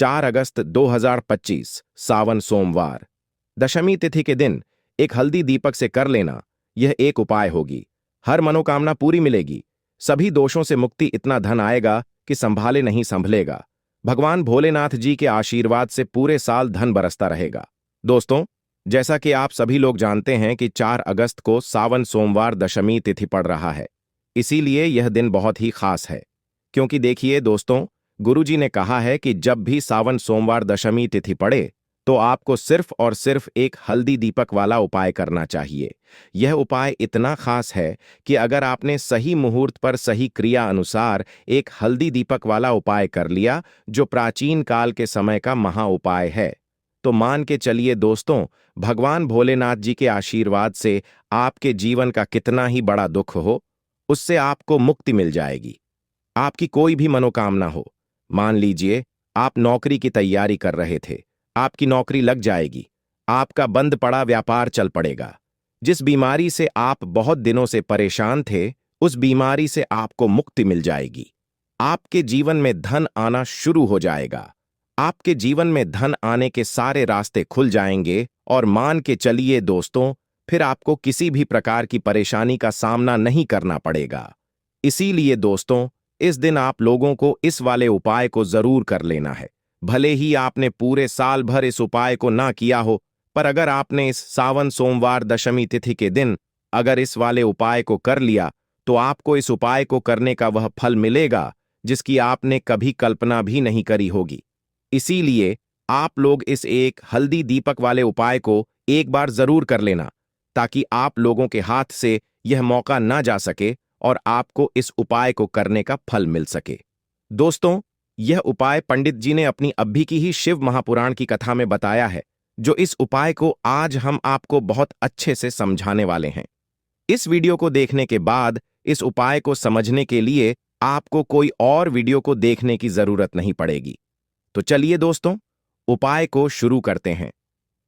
4 अगस्त 2025 सावन सोमवार। दशमी तिथि के दिन एक हल्दी दीपक से कर लेना, यह एक उपाय होगी। हर मनोकामना पूरी मिलेगी। सभी दोषों से मुक्ति, इतना धन आएगा कि संभाले नहीं संभलेगा। भगवान भोलेनाथ जी के आशीर्वाद से पूरे साल धन बरसता रहेगा। दोस्तों, जैसा कि आप सभी लोग जानते हैं कि 4 अगस्त को सावन सोमवार दशमी तिथि पड़ रहा है। इसीलिए यह दिन बहुत ही खास है। क्योंकि देखिए दोस्तों, गुरुजी ने कहा है कि जब भी सावन सोमवार दशमी तिथि पड़े तो आपको सिर्फ और सिर्फ एक हल्दी दीपक वाला उपाय करना चाहिए। यह उपाय इतना खास है कि अगर आपने सही मुहूर्त पर सही क्रिया अनुसार एक हल्दी दीपक वाला उपाय कर लिया, जो प्राचीन काल के समय का महा उपाय है, तो मान के चलिए दोस्तों, भगवान भोलेनाथ जी के आशीर्वाद से आपके जीवन का कितना ही बड़ा दुख हो, उससे आपको मुक्ति मिल जाएगी। आपकी कोई भी मनोकामना हो, मान लीजिए आप नौकरी की तैयारी कर रहे थे, आपकी नौकरी लग जाएगी। आपका बंद पड़ा व्यापार चल पड़ेगा। जिस बीमारी से आप बहुत दिनों से परेशान थे, उस बीमारी से आपको मुक्ति मिल जाएगी। आपके जीवन में धन आना शुरू हो जाएगा। आपके जीवन में धन आने के सारे रास्ते खुल जाएंगे और मान के चलिए दोस्तों, फिर आपको किसी भी प्रकार की परेशानी का सामना नहीं करना पड़ेगा। इसीलिए दोस्तों, इस दिन आप लोगों को इस वाले उपाय को जरूर कर लेना है। भले ही आपने पूरे साल भर इस उपाय को ना किया हो, पर अगर आपने इस सावन सोमवार दशमी तिथि के दिन अगर इस वाले उपाय को कर लिया, तो आपको इस उपाय को करने का वह फल मिलेगा जिसकी आपने कभी कल्पना भी नहीं करी होगी। इसीलिए आप लोग इस एक हल्दी दीपक वाले उपाय को एक बार जरूर कर लेना, ताकि आप लोगों के हाथ से यह मौका ना जा सके और आपको इस उपाय को करने का फल मिल सके। दोस्तों, यह उपाय पंडित जी ने अपनी अभी की ही शिव महापुराण की कथा में बताया है, जो इस उपाय को आज हम आपको बहुत अच्छे से समझाने वाले हैं। इस वीडियो को देखने के बाद इस उपाय को समझने के लिए आपको कोई और वीडियो को देखने की जरूरत नहीं पड़ेगी। तो चलिए दोस्तों, उपाय को शुरू करते हैं।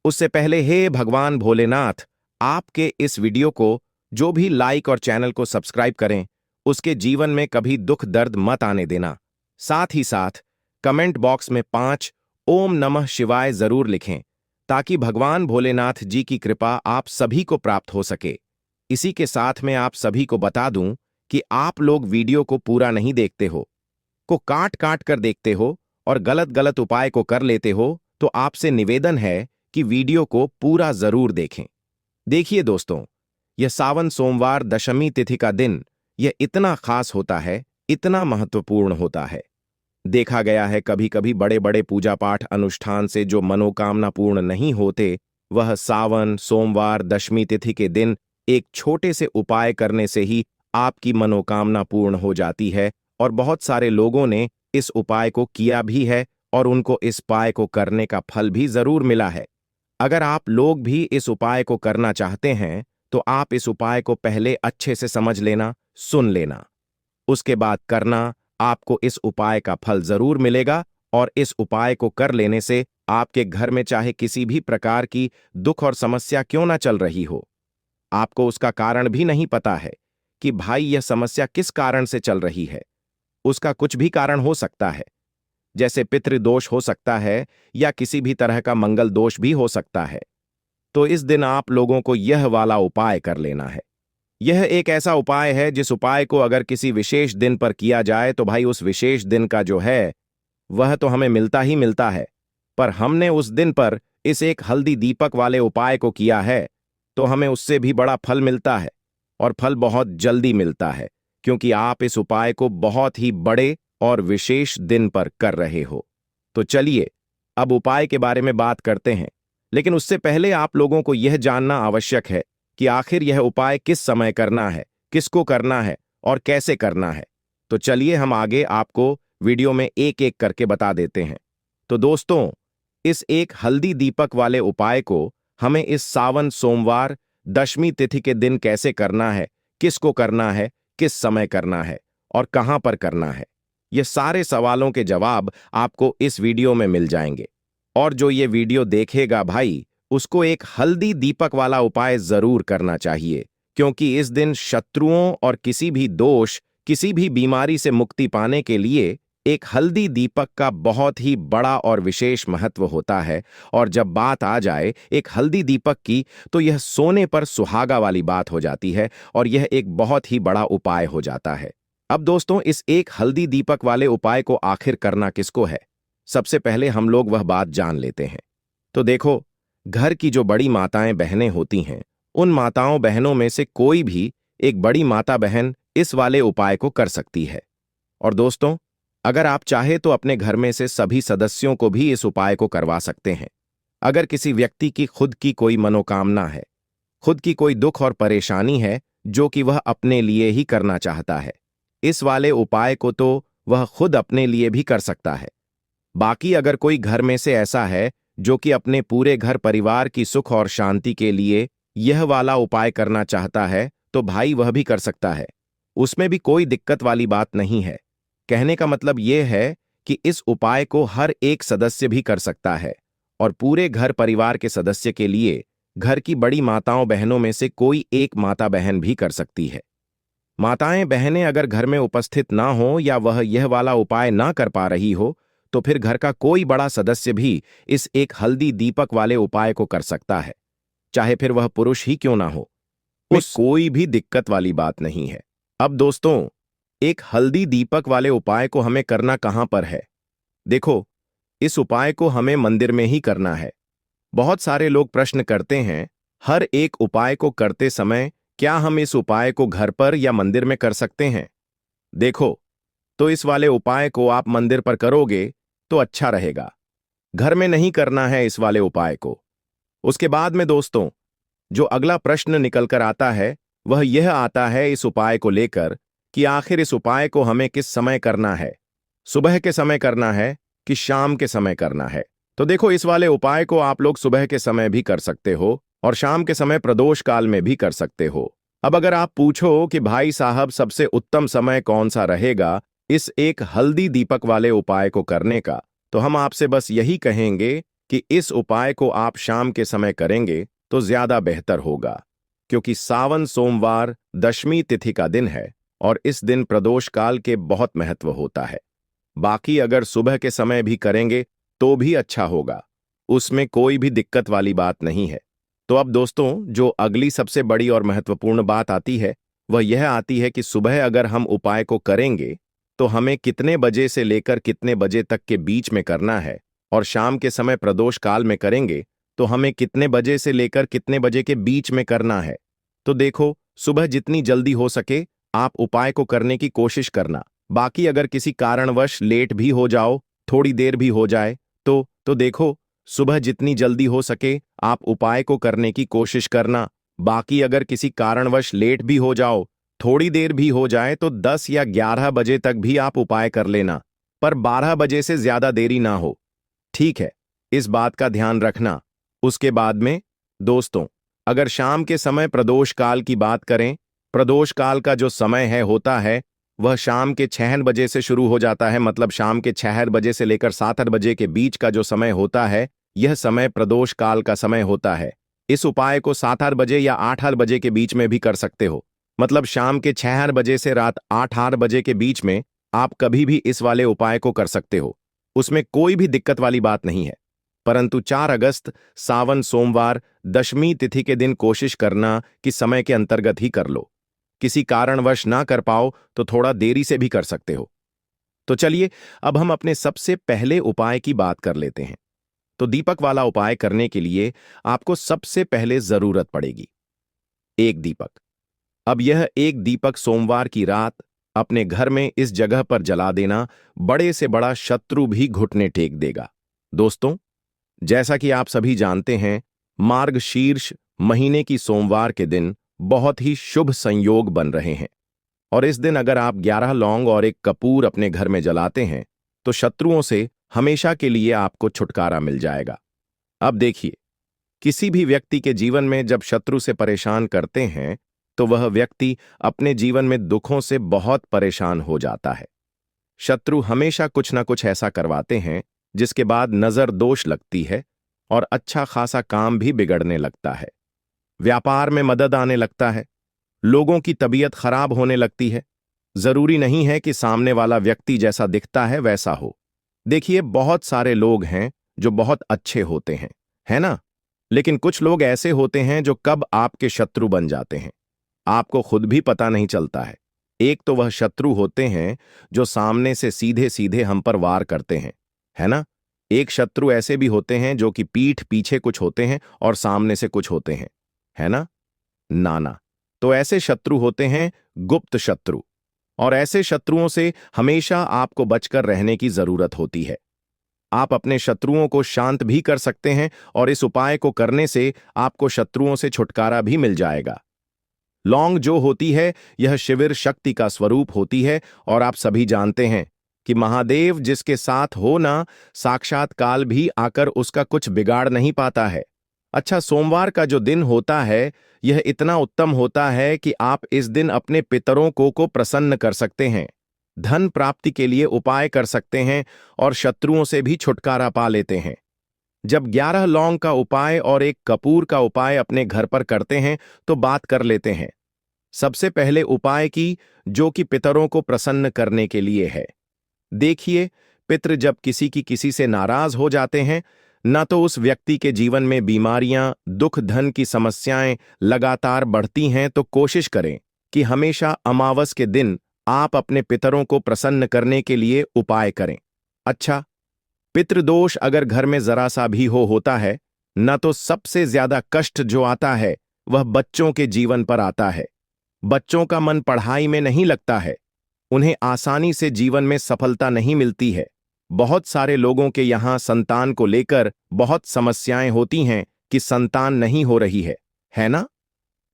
उससे पहले हे भगवान भोलेनाथ, आपके इस वीडियो को जो भी लाइक और चैनल को सब्सक्राइब करें, उसके जीवन में कभी दुख दर्द मत आने देना। साथ ही साथ कमेंट बॉक्स में 5 ओम नमः शिवाय जरूर लिखें, ताकि भगवान भोलेनाथ जी की कृपा आप सभी को प्राप्त हो सके। इसी के साथ मैं आप सभी को बता दूं कि आप लोग वीडियो को पूरा नहीं देखते हो, को काट काट कर देखते हो और गलत गलत उपाय को कर लेते हो, तो आपसे निवेदन है कि वीडियो को पूरा जरूर देखें। देखिए दोस्तों, यह सावन सोमवार दशमी तिथि का दिन यह इतना खास होता है, इतना महत्वपूर्ण होता है। देखा गया है कभी कभी बड़े बड़े पूजा पाठ अनुष्ठान से जो मनोकामना पूर्ण नहीं होते, वह सावन सोमवार दशमी तिथि के दिन एक छोटे से उपाय करने से ही आपकी मनोकामना पूर्ण हो जाती है। और बहुत सारे लोगों ने इस उपाय को किया भी है और उनको इस उपाय को करने का फल भी जरूर मिला है। अगर आप लोग भी इस उपाय को करना चाहते हैं, तो आप इस उपाय को पहले अच्छे से समझ लेना, सुन लेना, उसके बाद करना। आपको इस उपाय का फल जरूर मिलेगा और इस उपाय को कर लेने से आपके घर में चाहे किसी भी प्रकार की दुख और समस्या क्यों ना चल रही हो, आपको उसका कारण भी नहीं पता है कि भाई यह समस्या किस कारण से चल रही है। उसका कुछ भी कारण हो सकता है, जैसे पितृदोष हो सकता है या किसी भी तरह का मंगल दोष भी हो सकता है। तो इस दिन आप लोगों को यह वाला उपाय कर लेना है। यह एक ऐसा उपाय है जिस उपाय को अगर किसी विशेष दिन पर किया जाए, तो भाई उस विशेष दिन का जो है वह तो हमें मिलता ही मिलता है। पर हमने उस दिन पर इस एक हल्दी दीपक वाले उपाय को किया है, तो हमें उससे भी बड़ा फल मिलता है, और फल बहुत जल्दी मिलता है, क्योंकि आप इस उपाय को बहुत ही बड़े और विशेष दिन पर कर रहे हो। तो चलिए अब उपाय के बारे में बात करते हैं, लेकिन उससे पहले आप लोगों को यह जानना आवश्यक है कि आखिर यह उपाय किस समय करना है, किसको करना है और कैसे करना है। तो चलिए हम आगे आपको वीडियो में एक एक करके बता देते हैं। तो दोस्तों, इस एक हल्दी दीपक वाले उपाय को हमें इस सावन सोमवार दशमी तिथि के दिन कैसे करना है, किसको करना है, किस समय करना है और कहां पर करना है, ये सारे सवालों के जवाब आपको इस वीडियो में मिल जाएंगे। और जो ये वीडियो देखेगा भाई, उसको एक हल्दी दीपक वाला उपाय जरूर करना चाहिए, क्योंकि इस दिन शत्रुओं और किसी भी दोष, किसी भी बीमारी से मुक्ति पाने के लिए एक हल्दी दीपक का बहुत ही बड़ा और विशेष महत्व होता है। और जब बात आ जाए एक हल्दी दीपक की, तो यह सोने पर सुहागा वाली बात हो जाती है और यह एक बहुत ही बड़ा उपाय हो जाता है। अब दोस्तों, इस एक हल्दी दीपक वाले उपाय को आखिर करना किसको है? सबसे पहले हम लोग वह बात जान लेते हैं। तो देखो, घर की जो बड़ी माताएं बहनें होती हैं, उन माताओं बहनों में से कोई भी एक बड़ी माता बहन इस वाले उपाय को कर सकती है। और दोस्तों, अगर आप चाहे तो अपने घर में से सभी सदस्यों को भी इस उपाय को करवा सकते हैं। अगर किसी व्यक्ति की खुद की कोई मनोकामना है, खुद की कोई दुख और परेशानी है जो कि वह अपने लिए ही करना चाहता है, इस वाले उपाय को तो वह खुद अपने लिए भी कर सकता है। बाकी अगर कोई घर में से ऐसा है जो कि अपने पूरे घर परिवार की सुख और शांति के लिए यह वाला उपाय करना चाहता है, तो भाई वह भी कर सकता है। उसमें भी कोई दिक्कत वाली बात नहीं है। कहने का मतलब यह है कि इस उपाय को हर एक सदस्य भी कर सकता है और पूरे घर परिवार के सदस्य के लिए घर की बड़ी माताओं बहनों में से कोई एक माता बहन भी कर सकती है। माताएं बहनें अगर घर में उपस्थित ना हो या वह यह वाला उपाय ना कर पा रही हो, तो फिर घर का कोई बड़ा सदस्य भी इस एक हल्दी दीपक वाले उपाय को कर सकता है, चाहे फिर वह पुरुष ही क्यों ना हो। उस कोई भी दिक्कत वाली बात नहीं है। अब दोस्तों, एक हल्दी दीपक वाले उपाय को हमें करना कहां पर है? देखो, इस उपाय को हमें मंदिर में ही करना है। बहुत सारे लोग प्रश्न करते हैं, हर एक उपाय को करते समय क्या हम इस उपाय को घर पर या मंदिर में कर सकते हैं? देखो, तो इस वाले उपाय को आप मंदिर पर करोगे तो अच्छा रहेगा। घर में नहीं करना है इस वाले उपाय को। उसके बाद में दोस्तों, जो अगला प्रश्न निकल कर आता है वह यह आता है इस उपाय को लेकर कि आखिर इस उपाय को हमें किस समय करना है? सुबह के समय करना है कि शाम के समय करना है? तो देखो, इस वाले उपाय को आप लोग सुबह के समय भी कर सकते हो और शाम के समय प्रदोष काल में भी कर सकते हो। अब अगर आप पूछो कि भाई साहब सबसे उत्तम समय कौन सा रहेगा इस एक हल्दी दीपक वाले उपाय को करने का, तो हम आपसे बस यही कहेंगे कि इस उपाय को आप शाम के समय करेंगे तो ज्यादा बेहतर होगा, क्योंकि सावन सोमवार दशमी तिथि का दिन है और इस दिन प्रदोष काल के बहुत महत्व होता है। बाकी अगर सुबह के समय भी करेंगे तो भी अच्छा होगा, उसमें कोई भी दिक्कत वाली बात नहीं है। तो अब दोस्तों, जो अगली सबसे बड़ी और महत्वपूर्ण बात आती है वह यह आती है कि सुबह अगर हम उपाय को करेंगे तो हमें कितने बजे से लेकर कितने बजे तक के बीच में करना है, और शाम के समय प्रदोष काल में करेंगे तो हमें कितने बजे से लेकर कितने बजे के बीच में करना है। तो देखो, सुबह जितनी जल्दी हो सके आप उपाय को करने की कोशिश करना। बाकी अगर किसी कारणवश लेट भी हो जाओ, थोड़ी देर भी हो जाए, तो देखो, सुबह जितनी जल्दी हो सके आप उपाय को करने की कोशिश करना। बाकी अगर किसी कारणवश लेट भी हो जाओ, थोड़ी देर भी हो जाए, तो 10 या 11 बजे तक भी आप उपाय कर लेना, पर 12 बजे से ज्यादा देरी ना हो। ठीक है, इस बात का ध्यान रखना। उसके बाद में दोस्तों, अगर शाम के समय प्रदोष काल की बात करें, प्रदोष काल का जो समय है होता है वह शाम के 6 बजे से शुरू हो जाता है। मतलब शाम के 6 बजे से लेकर 7 बजे के बीच का जो समय होता है, यह समय प्रदोष काल का समय होता है। इस उपाय को 7 बजे या 8 बजे के बीच में भी कर सकते हो। मतलब शाम के 6 बजे से रात 8 बजे के बीच में आप कभी भी इस वाले उपाय को कर सकते हो, उसमें कोई भी दिक्कत वाली बात नहीं है। परंतु 4 अगस्त सावन सोमवार दशमी तिथि के दिन कोशिश करना कि समय के अंतर्गत ही कर लो। किसी कारणवश ना कर पाओ तो थोड़ा देरी से भी कर सकते हो। तो चलिए, अब हम अपने सबसे पहले उपाय की बात कर लेते हैं। तो दीपक वाला उपाय करने के लिए आपको सबसे पहले जरूरत पड़ेगी एक दीपक। अब यह एक दीपक सोमवार की रात अपने घर में इस जगह पर जला देना, बड़े से बड़ा शत्रु भी घुटने टेक देगा। दोस्तों, जैसा कि आप सभी जानते हैं, मार्गशीर्ष महीने की सोमवार के दिन बहुत ही शुभ संयोग बन रहे हैं और इस दिन अगर आप 11 लौंग और एक कपूर अपने घर में जलाते हैं तो शत्रुओं से हमेशा के लिए आपको छुटकारा मिल जाएगा। अब देखिए, किसी भी व्यक्ति के जीवन में जब शत्रु से परेशान करते हैं तो वह व्यक्ति अपने जीवन में दुखों से बहुत परेशान हो जाता है। शत्रु हमेशा कुछ ना कुछ ऐसा करवाते हैं जिसके बाद नजर दोष लगती है और अच्छा खासा काम भी बिगड़ने लगता है। व्यापार में मदद आने लगता है, लोगों की तबीयत खराब होने लगती है, जरूरी नहीं है कि सामने वाला व्यक्ति जैसा दिखता है वैसा हो। देखिए, बहुत सारे लोग हैं जो बहुत अच्छे होते हैं, है ना? लेकिन कुछ लोग ऐसे होते हैं जो कब आपके शत्रु बन जाते हैं, आपको खुद भी पता नहीं चलता है। एक तो वह शत्रु होते हैं जो सामने से सीधे सीधे हम पर वार करते हैं, है ना? एक शत्रु ऐसे भी होते हैं जो कि पीठ पीछे कुछ होते हैं और सामने से कुछ होते हैं, है ना? नाना। तो ऐसे शत्रु होते हैं गुप्त शत्रु, और ऐसे शत्रुओं से हमेशा आपको बचकर रहने की जरूरत होती है। आप अपने शत्रुओं को शांत भी कर सकते हैं और इस उपाय को करने से आपको शत्रुओं से छुटकारा भी मिल जाएगा। लौंग जो होती है यह शिविर शक्ति का स्वरूप होती है, और आप सभी जानते हैं कि महादेव जिसके साथ हो ना, साक्षात काल भी आकर उसका कुछ बिगाड़ नहीं पाता है। अच्छा, सोमवार का जो दिन होता है यह इतना उत्तम होता है कि आप इस दिन अपने पितरों को प्रसन्न कर सकते हैं, धन प्राप्ति के लिए उपाय कर सकते हैं और शत्रुओं से भी छुटकारा पा लेते हैं। जब 11 लौंग का उपाय और एक कपूर का उपाय अपने घर पर करते हैं तो बात कर लेते हैं। सबसे पहले उपाय की, जो कि पितरों को प्रसन्न करने के लिए है। देखिए, पितृ जब किसी की किसी से नाराज हो जाते हैं, न तो उस व्यक्ति के जीवन में बीमारियां, दुख, धन की समस्याएं लगातार बढ़ती हैं, तो कोशिश करें कि हमेशा अमावस के दिन आप अपने पितरों को प्रसन्न करने के लिए उपाय करें। अच्छा, पितृदोष अगर घर में जरा सा भी होता है, न तो सबसे ज्यादा कष्ट जो आता है वह बच्चों के जीवन पर आता है। बच्चों का मन पढ़ाई में नहीं लगता है, उन्हें आसानी से जीवन में सफलता नहीं मिलती है। बहुत सारे लोगों के यहाँ संतान को लेकर बहुत समस्याएं होती हैं कि संतान नहीं हो रही है ना?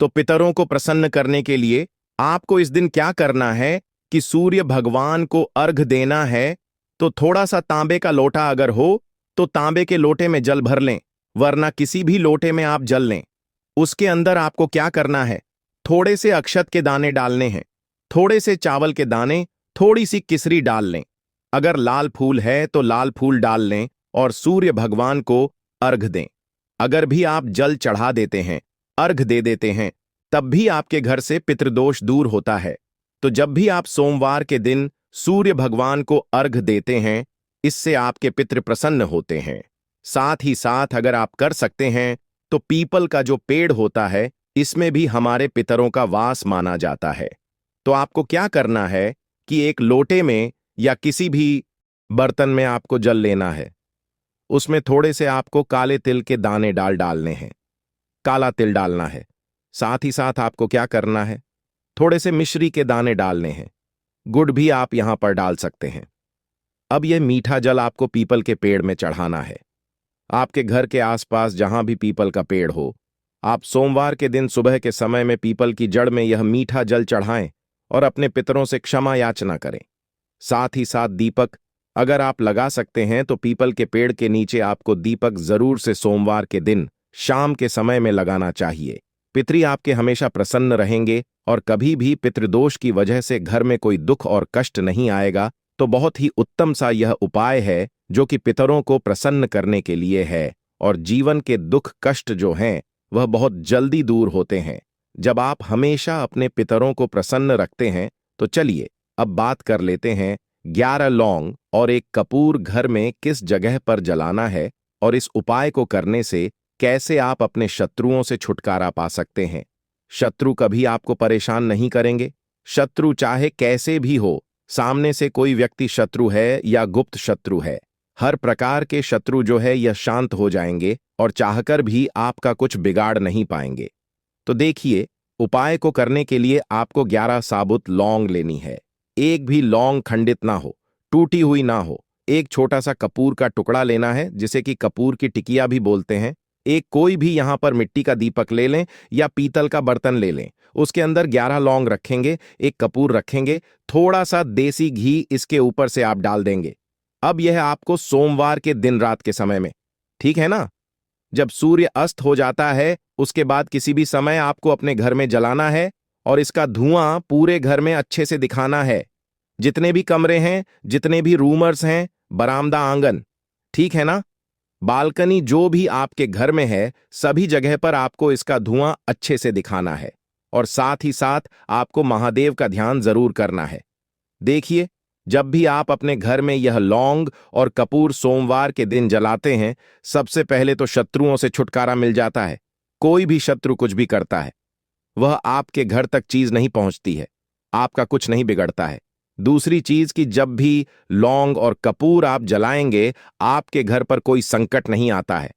तो पितरों को प्रसन्न करने के लिए आपको इस दिन क्या करना है कि सूर्य भगवान को अर्घ देना है। तो थोड़ा सा तांबे का लोटा अगर हो तो तांबे के लोटे में जल भर लें, वरना किसी भी लोटे में आप जल लें। उसके अंदर आपको क्या करना है, थोड़े से अक्षत के दाने डालने हैं, थोड़े से चावल के दाने, थोड़ी सी किसरी डाल लें। अगर लाल फूल है तो लाल फूल डाल लें और सूर्य भगवान को अर्घ दें। अगर भी आप जल चढ़ा देते हैं, अर्घ दे देते हैं, तब भी आपके घर से पितृदोष दूर होता है। तो जब भी आप सोमवार के दिन सूर्य भगवान को अर्घ देते हैं, इससे आपके पितृ प्रसन्न होते हैं। साथ ही साथ अगर आप कर सकते हैं तो पीपल का जो पेड़ होता है, इसमें भी हमारे पितरों का वास माना जाता है। तो आपको क्या करना है कि एक लोटे में या किसी भी बर्तन में आपको जल लेना है, उसमें थोड़े से आपको काले तिल के दाने डालने हैं, काला तिल डालना है। साथ ही साथ आपको क्या करना है, थोड़े से मिश्री के दाने डालने हैं, गुड़ भी आप यहां पर डाल सकते हैं। अब यह मीठा जल आपको पीपल के पेड़ में चढ़ाना है। आपके घर के आसपास जहां भी पीपल का पेड़ हो, आप सोमवार के दिन सुबह के समय में पीपल की जड़ में यह मीठा जल चढ़ाएं और अपने पितरों से क्षमा याचना करें। साथ ही साथ दीपक अगर आप लगा सकते हैं तो पीपल के पेड़ के नीचे आपको दीपक जरूर से सोमवार के दिन शाम के समय में लगाना चाहिए। पितरी आपके हमेशा प्रसन्न रहेंगे और कभी भी पितृदोष की वजह से घर में कोई दुख और कष्ट नहीं आएगा। तो बहुत ही उत्तम सा यह उपाय है जो कि पितरों को प्रसन्न करने के लिए है, और जीवन के दुख कष्ट जो हैं वह बहुत जल्दी दूर होते हैं जब आप हमेशा अपने पितरों को प्रसन्न रखते हैं। तो चलिए अब बात कर लेते हैं 11 लौंग और एक कपूर घर में किस जगह पर जलाना है, और इस उपाय को करने से कैसे आप अपने शत्रुओं से छुटकारा पा सकते हैं। शत्रु कभी आपको परेशान नहीं करेंगे। शत्रु चाहे कैसे भी हो, सामने से कोई व्यक्ति शत्रु है या गुप्त शत्रु है, हर प्रकार के शत्रु जो है यह शांत हो जाएंगे और चाहकर भी आपका कुछ बिगाड़ नहीं पाएंगे। तो देखिए, उपाय को करने के लिए आपको 11 साबुत लौंग लेनी है। एक भी लौंग खंडित ना हो, टूटी हुई ना हो। एक छोटा सा कपूर का टुकड़ा लेना है, जिसे कि कपूर की टिकिया भी बोलते हैं। एक कोई भी यहां पर मिट्टी का दीपक ले लें या पीतल का बर्तन ले लें। उसके अंदर 11 लौंग रखेंगे, एक कपूर रखेंगे, थोड़ा सा देसी घी इसके ऊपर से आप डाल देंगे। अब यह आपको सोमवार के दिन रात के समय में, ठीक है ना, जब सूर्य अस्त हो जाता है उसके बाद किसी भी समय आपको अपने घर में जलाना है और इसका धुआं पूरे घर में अच्छे से दिखाना है। जितने भी कमरे हैं, जितने भी रूमर्स हैं, बरामदा, आंगन, ठीक है ना, बालकनी, जो भी आपके घर में है, सभी जगह पर आपको इसका धुआं अच्छे से दिखाना है। और साथ ही साथ आपको महादेव का ध्यान जरूर करना है। देखिए, जब भी आप अपने घर में यह लौंग और कपूर सोमवार के दिन जलाते हैं, सबसे पहले तो शत्रुओं से छुटकारा मिल जाता है। कोई भी शत्रु कुछ भी करता है, वह आपके घर तक चीज नहीं पहुंचती है, आपका कुछ नहीं बिगड़ता है। दूसरी चीज कि जब भी लौंग और कपूर आप जलाएंगे, आपके घर पर कोई संकट नहीं आता है,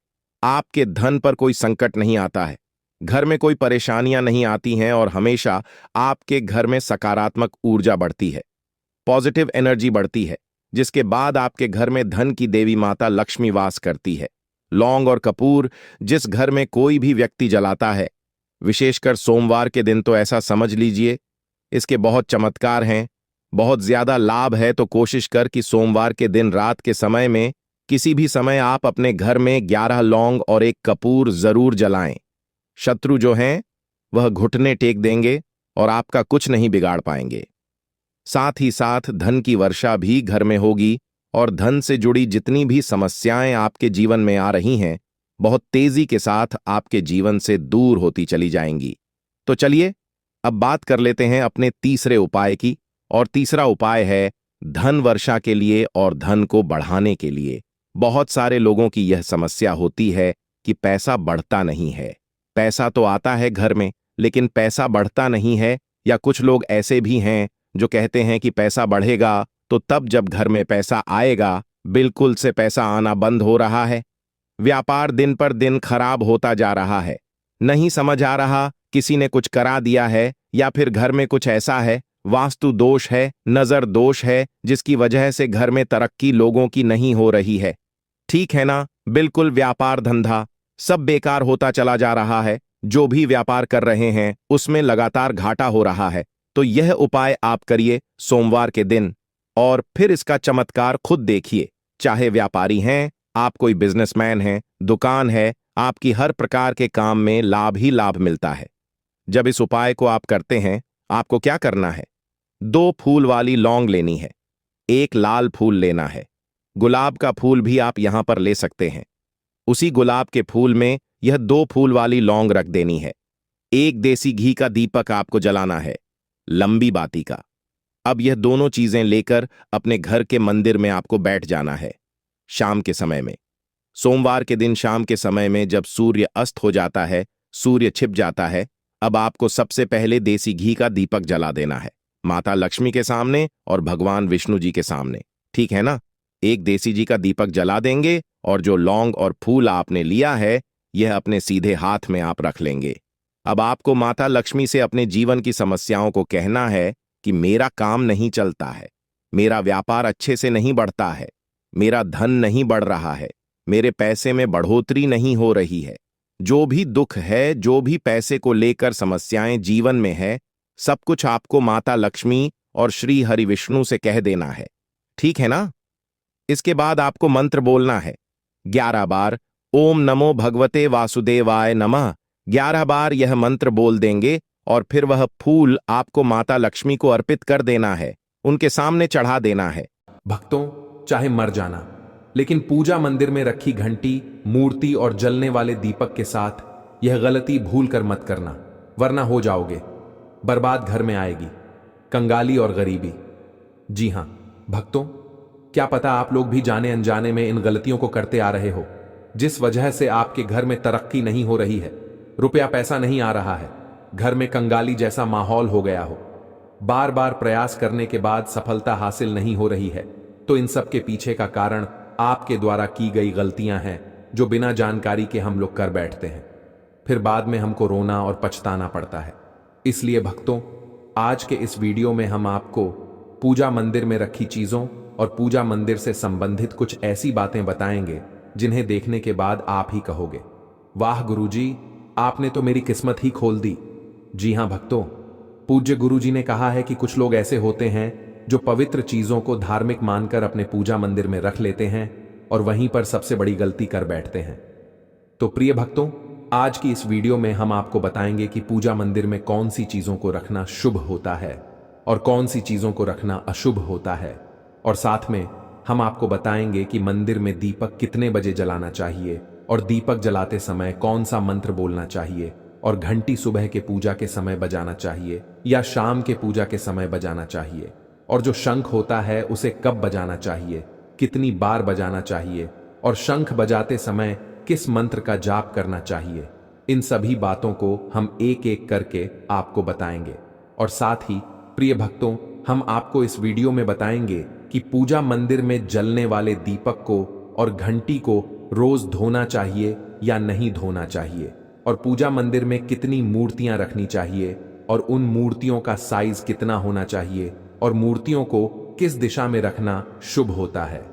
आपके धन पर कोई संकट नहीं आता है, घर में कोई परेशानियां नहीं आती हैं और हमेशा आपके घर में सकारात्मक ऊर्जा बढ़ती है, पॉजिटिव एनर्जी बढ़ती है, जिसके बाद आपके घर में धन की देवी माता लक्ष्मी वास करती है। लौंग और कपूर जिस घर में कोई भी व्यक्ति जलाता है, विशेषकर सोमवार के दिन, तो ऐसा समझ लीजिए इसके बहुत चमत्कार हैं, बहुत ज्यादा लाभ है। तो कोशिश कर कि सोमवार के दिन रात के समय में किसी भी समय आप अपने घर में 11 लौंग और एक कपूर जरूर जलाएं। शत्रु जो हैं वह घुटने टेक देंगे और आपका कुछ नहीं बिगाड़ पाएंगे। साथ ही साथ धन की वर्षा भी घर में होगी और धन से जुड़ी जितनी भी समस्याएं आपके जीवन में आ रही हैं, बहुत तेजी के साथ आपके जीवन से दूर होती चली जाएंगी। तो चलिए अब बात कर लेते हैं अपने तीसरे उपाय की। और तीसरा उपाय है धन वर्षा के लिए और धन को बढ़ाने के लिए। बहुत सारे लोगों की यह समस्या होती है कि पैसा बढ़ता नहीं है। पैसा तो आता है घर में, लेकिन पैसा बढ़ता नहीं है। या कुछ लोग ऐसे भी हैं जो कहते हैं कि पैसा बढ़ेगा तो तब जब घर में पैसा आएगा, बिल्कुल से पैसा आना बंद हो रहा है। व्यापार दिन पर दिन खराब होता जा रहा है। नहीं समझ आ रहा, किसी ने कुछ करा दिया है या फिर घर में कुछ ऐसा है, वास्तु दोष है, नजर दोष है, जिसकी वजह से घर में तरक्की लोगों की नहीं हो रही है। ठीक है ना? बिल्कुल व्यापार धंधा सब बेकार होता चला जा रहा है। जो भी व्यापार कर रहे हैं उसमें लगातार घाटा हो रहा है। तो यह उपाय आप करिए सोमवार के दिन और फिर इसका चमत्कार खुद देखिए। चाहे व्यापारी हैं, आप कोई बिजनेसमैन हैं, दुकान है, आपकी हर प्रकार के काम में लाभ ही लाभ मिलता है। जब इस उपाय को आप करते हैं, आपको क्या करना है? 2 फूल वाली लौंग लेनी है, 1 लाल फूल लेना है, गुलाब का फूल भी आप यहां पर ले सकते हैं। उसी गुलाब के फूल में यह 2 फूल वाली लौंग रख देनी है। 1 देसी घी का दीपक आपको जलाना है, लंबी बाती का। अब यह दोनों चीजें लेकर अपने घर के मंदिर में आपको बैठ जाना है शाम के समय में। सोमवार के दिन शाम के समय में जब सूर्य अस्त हो जाता है, सूर्य छिप जाता है, अब आपको सबसे पहले देसी घी का दीपक जला देना है, माता लक्ष्मी के सामने और भगवान विष्णु जी के सामने। ठीक है ना? 1 देसी घी का दीपक जला देंगे और जो लौंग और फूल आपने लिया है, यह अपने सीधे हाथ में आप रख लेंगे। अब आपको माता लक्ष्मी से अपने जीवन की समस्याओं को कहना है कि मेरा काम नहीं चलता है, मेरा व्यापार अच्छे से नहीं बढ़ता है, मेरा धन नहीं बढ़ रहा है, मेरे पैसे में बढ़ोतरी नहीं हो रही है। जो भी दुख है, जो भी पैसे को लेकर समस्याएं जीवन में है, सब कुछ आपको माता लक्ष्मी और श्री हरि विष्णु से कह देना है। ठीक है ना? इसके बाद आपको मंत्र बोलना है 11 बार, ओम नमो भगवते वासुदेवाय नमः। 11 बार यह मंत्र बोल देंगे और फिर वह फूल आपको माता लक्ष्मी को अर्पित कर देना है, उनके सामने चढ़ा देना है। भक्तों, चाहे मर जाना, लेकिन पूजा मंदिर में रखी घंटी, मूर्ति और जलने वाले दीपक के साथ यह गलती भूल कर मत करना, वरना हो जाओगे। बर्बाद घर में आएगी, कंगाली और गरीबी। जी हां भक्तों, क्या पता आप लोग भी जाने अनजाने में इन गलतियों को करते आ रहे हो, जिस वजह से आपके घर में तरक्की नहीं हो रही है, रुपया पैसा नहीं आ रहा है, घर में कंगाली जैसा माहौल हो गया हो, बार बार प्रयास करने के बाद सफलता हासिल नहीं हो रही है। तो इन सब के पीछे का कारण आपके द्वारा की गई गलतियां हैं, जो बिना जानकारी के हम लोग कर बैठते हैं, फिर बाद में हमको रोना और पछताना पड़ता है। इसलिए भक्तों, आज के इस वीडियो में हम आपको पूजा मंदिर में रखी चीजों और पूजा मंदिर से संबंधित कुछ ऐसी बातें बताएंगे जिन्हें देखने के बाद आप ही कहोगे, वाह गुरुजी, आपने तो मेरी किस्मत ही खोल दी। जी हां भक्तों, पूज्य गुरुजी ने कहा है कि कुछ लोग ऐसे होते हैं जो पवित्र चीजों को धार्मिक मानकर अपने पूजा मंदिर में रख लेते हैं और वहीं पर सबसे बड़ी गलती कर बैठते हैं। तो प्रिय भक्तों, आज की इस वीडियो में हम आपको बताएंगे कि पूजा मंदिर में कौन सी चीजों को रखना शुभ होता है और कौन सी चीजों को रखना अशुभ होता है, और साथ में हम आपको बताएंगे कि मंदिर में दीपक कितने बजे जलाना चाहिए और दीपक जलाते समय कौन सा मंत्र बोलना चाहिए, और घंटी सुबह के पूजा के समय बजाना चाहिए या शाम के पूजा के समय बजाना चाहिए। और जो शंख होता है उसे कब बजाना चाहिए, कितनी बार बजाना चाहिए और शंख बजाते समय किस मंत्र का जाप करना चाहिए, इन सभी बातों को हम एक एक करके आपको बताएंगे। और साथ ही प्रिय भक्तों, हम आपको इस वीडियो में बताएंगे कि पूजा मंदिर में जलने वाले दीपक को और घंटी को रोज धोना चाहिए या नहीं धोना चाहिए, और पूजा मंदिर में कितनी मूर्तियां रखनी चाहिए और उन मूर्तियों का साइज कितना होना चाहिए और मूर्तियों को किस दिशा में रखना शुभ होता है।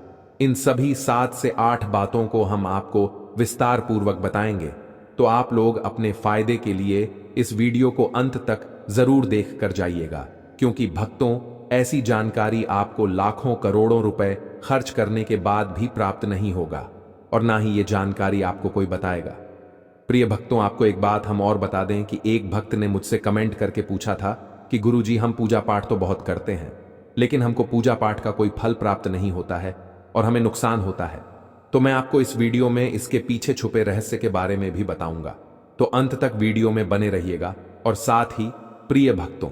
इन सभी 7 से 8 बातों को हम आपको विस्तार पूर्वक बताएंगे। तो आप लोग अपने फायदे के लिए इस वीडियो को अंत तक जरूर देख कर जाइएगा, क्योंकि भक्तों, ऐसी जानकारी आपको लाखों करोड़ों रुपए खर्च करने के बाद भी प्राप्त नहीं होगा और ना ही ये जानकारी आपको कोई बताएगा। प्रिय भक्तों, आपको एक बात हम और बता दें कि एक भक्त ने मुझसे कमेंट करके पूछा था कि गुरुजी, हम पूजा पाठ तो बहुत करते हैं, लेकिन हमको पूजा पाठ का कोई फल प्राप्त नहीं होता है और हमें नुकसान होता है। तो मैं आपको इस वीडियो में इसके पीछे छुपे रहस्य के बारे में भी बताऊंगा। तो अंत तक वीडियो में बने रहिएगा। और साथ ही प्रिय भक्तों,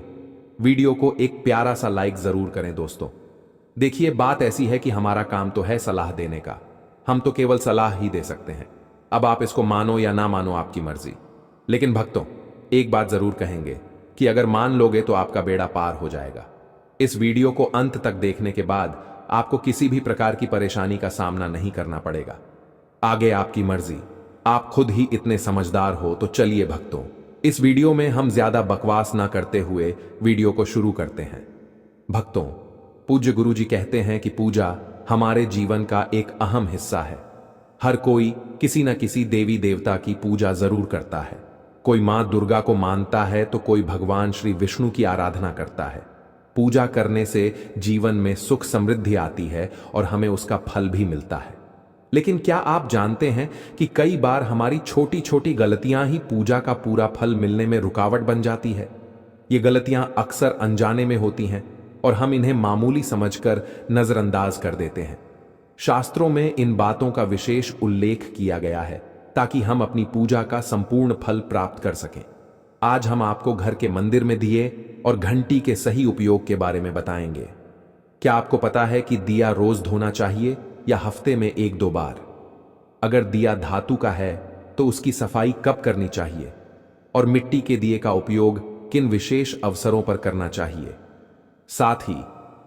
वीडियो को एक प्यारा सा लाइक जरूर करें दोस्तों। देखिए, बात ऐसी है कि हमारा काम तो है सलाह देने का, हम तो केवल सलाह ही दे सकते हैं। अब आप इसको मानो या ना मानो, आपकी मर्जी। लेकिन भक्तों, एक बात जरूर कहेंगे कि अगर मान लोगे तो आपका बेड़ा पार हो जाएगा। इस वीडियो को अंत तक देखने के बाद आपको किसी भी प्रकार की परेशानी का सामना नहीं करना पड़ेगा। आगे आपकी मर्जी, आप खुद ही इतने समझदार हो। तो चलिए भक्तों, इस वीडियो में हम ज्यादा बकवास ना करते हुए वीडियो को शुरू करते हैं। भक्तों, पूज्य गुरु जी कहते हैं कि पूजा हमारे जीवन का एक अहम हिस्सा है। हर कोई किसी न किसी देवी देवता की पूजा जरूर करता है। कोई मां दुर्गा को मानता है तो कोई भगवान श्री विष्णु की आराधना करता है। पूजा करने से जीवन में सुख समृद्धि आती है और हमें उसका फल भी मिलता है। लेकिन क्या आप जानते हैं कि कई बार हमारी छोटी छोटी गलतियां ही पूजा का पूरा फल मिलने में रुकावट बन जाती है। ये गलतियां अक्सर अनजाने में होती हैं और हम इन्हें मामूली समझकर नजरअंदाज कर देते हैं। शास्त्रों में इन बातों का विशेष उल्लेख किया गया है ताकि हम अपनी पूजा का संपूर्ण फल प्राप्त कर सकें। आज हम आपको घर के मंदिर में दिए और घंटी के सही उपयोग के बारे में बताएंगे। क्या आपको पता है कि दिया रोज धोना चाहिए या हफ्ते में 1-2 बार? अगर दिया धातु का है तो उसकी सफाई कब करनी चाहिए और मिट्टी के दिए का उपयोग किन विशेष अवसरों पर करना चाहिए? साथ ही